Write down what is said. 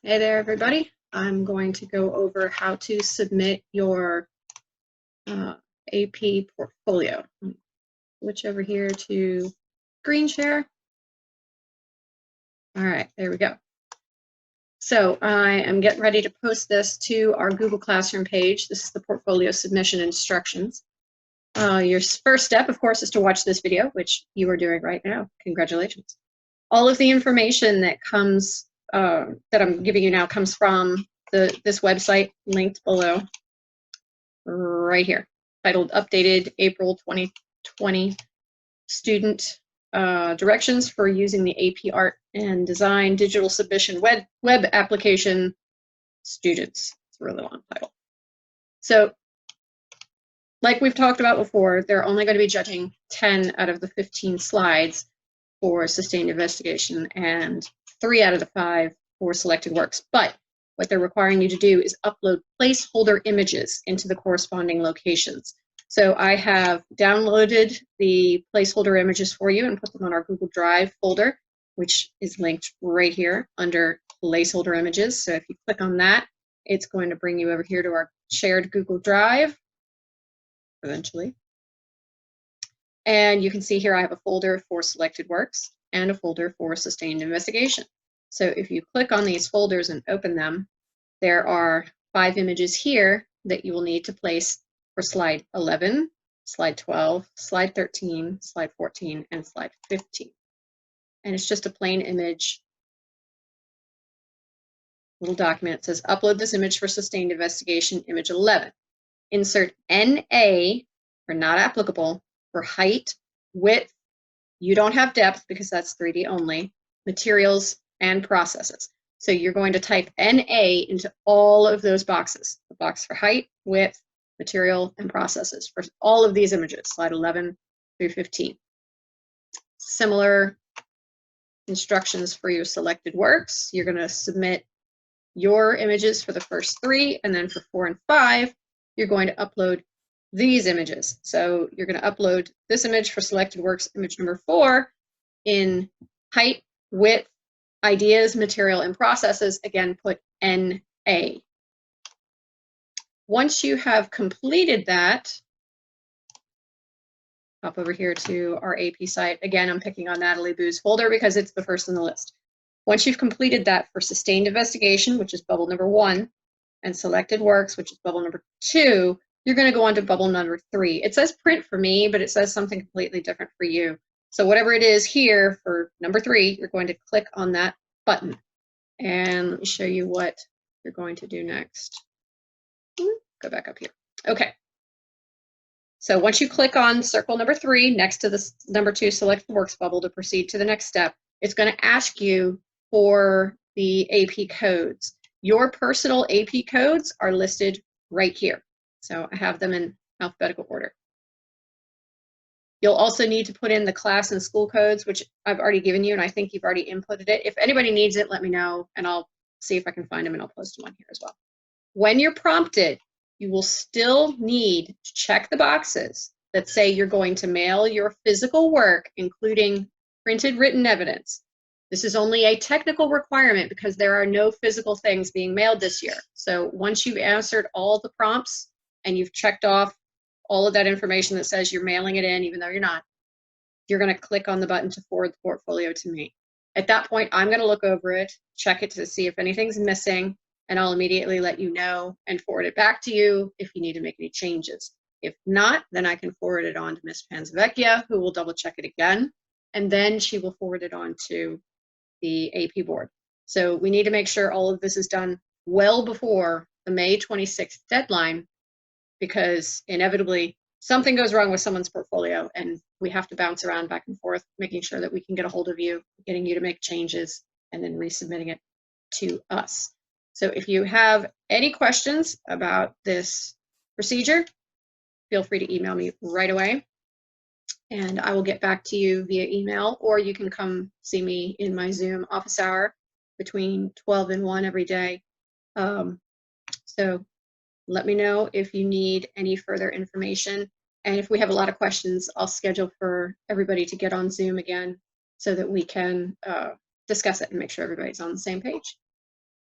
Hey there, everybody. I'm going to go over how to submit your AP portfolio. Switch over here to screen share. All right, there we go. So I am getting ready to post this to our Google Classroom page. This is the portfolio submission instructions. Your first step, of course, is to watch this video, which you are doing right now. Congratulations. All of the information that comes that I'm giving you now comes from this website linked below right here, titled Updated April 2020 Student Directions for Using the AP Art and Design Digital Submission Web Application Students. It's a really long title. So, like we've talked about before, they're only going to be judging 10 out of the 15 slides for sustained investigation and 3 out of the 5 for selected works. But what they're requiring you to do is upload placeholder images into the corresponding locations. So I have downloaded the placeholder images for you and put them on our Google Drive folder, which is linked right here under placeholder images. So if you click on that, it's going to bring you over here to our shared Google Drive eventually. And you can see here I have a folder for selected works and a folder for sustained investigation. So if you click on these folders and open them, there are 5 images here that you will need to place for slide 11, slide 12, slide 13, slide 14, and slide 15. And it's just a plain image, little document. It says, upload this image for sustained investigation, image 11. Insert NA for not applicable for height, width, you don't have depth because that's 3D only, materials, and processes. So you're going to type NA into all of those boxes. The box for height, width, material, and processes for all of these images, slide 11 through 15. Similar instructions for your selected works. You're going to submit your images for the first 3, and then for 4 and 5, you're going to upload these images. So you're going to upload this image for selected works, image number 4, in height, width, ideas, material, and processes. Again, put NA. Once you have completed that, hop over here to our AP site. Again, I'm picking on Natalie Boo's folder because it's the first in the list. Once you've completed that for sustained investigation, which is bubble number 1, and selected works, which is bubble number 2, you're going to go on to bubble number 3. It says print for me, but it says something completely different for you. So whatever it is here for number 3, you're going to click on that button. And let me show you what you're going to do next. Go back up here. Okay. So once you click on circle number 3 next to the number 2 selected works bubble to proceed to the next step, it's going to ask you for the AP codes. Your personal AP codes are listed right here. So I have them in alphabetical order. You'll also need to put in the class and school codes, which I've already given you, and I think you've already inputted it. If anybody needs it, let me know, and I'll see if I can find them, and I'll post them on here as well. When you're prompted, you will still need to check the boxes that say you're going to mail your physical work, including printed written evidence. This is only a technical requirement because there are no physical things being mailed this year. So once you've answered all the prompts and you've checked off all of that information that says you're mailing it in, even though you're not, you're going to click on the button to forward the portfolio to me. At that point, I'm going to look over it, check it to see if anything's missing, and I'll immediately let you know and forward it back to you if you need to make any changes. If not, then I can forward it on to Ms. Panzavecchia, who will double check it again, and then she will forward it on to the AP board. So we need to make sure all of this is done well before the May 26th deadline, because inevitably something goes wrong with someone's portfolio and we have to bounce around back and forth, making sure that we can get a hold of you, getting you to make changes, and then resubmitting it to us. So if you have any questions about this procedure, feel free to email me right away, and I will get back to you via email, or you can come see me in my Zoom office hour between 12 and 1 every day. So let me know if you need any further information. And if we have a lot of questions, I'll schedule for everybody to get on Zoom again so that we can discuss it and make sure everybody's on the same page.